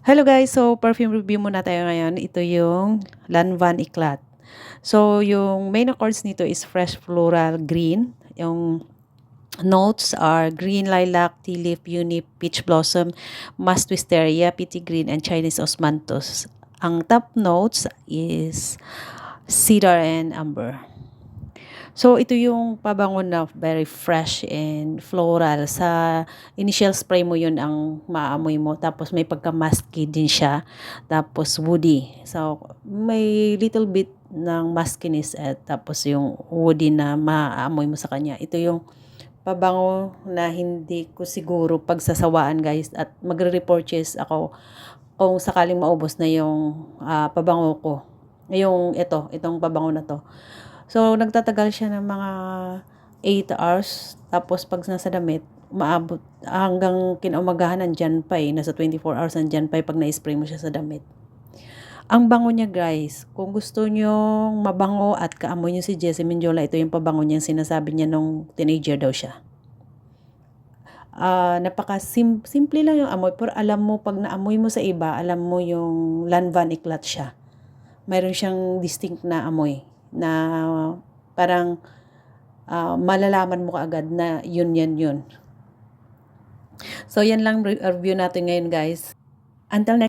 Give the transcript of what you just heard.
Hello guys, so perfume review muna tayo ngayon. Ito yung Lanvin Eclat. So yung main accords nito is fresh floral green. Yung notes are green lilac, tea leaf, unip, peach blossom, musk wisteria, peaty green, and Chinese osmanthus. Ang top notes is cedar and amber. So, ito yung pabango na very fresh and floral. Sa initial spray mo yun ang maamoy mo. Tapos may pagka-musky din siya. Tapos woody. So, may little bit ng muskiness at tapos yung woody na maaamoy mo sa kanya. Ito yung pabango na hindi ko siguro pagsasawaan guys. At magre-repurchase ako kung sakaling maubos na yung pabango ko. Itong pabango na to. So, nagtatagal siya ng mga 8 hours. Tapos, pag nasa damit, maabot hanggang kinaumagahan nandyan pa eh. Nasa 24 hours nandyan pa eh pag na-spray mo siya sa damit. Ang bango niya guys, kung gusto nyo mabango at kaamoy nyo si Jessie Mendiola, ito yung pabango niya sinasabi niya nung teenager daw siya. Simple lang yung amoy, pero alam mo, pag naamoy mo sa iba, alam mo yung Lanvin Eclat siya. Mayroon siyang distinct na amoy na parang malalaman mo kaagad na yun. So, yan lang review natin ngayon guys. Until next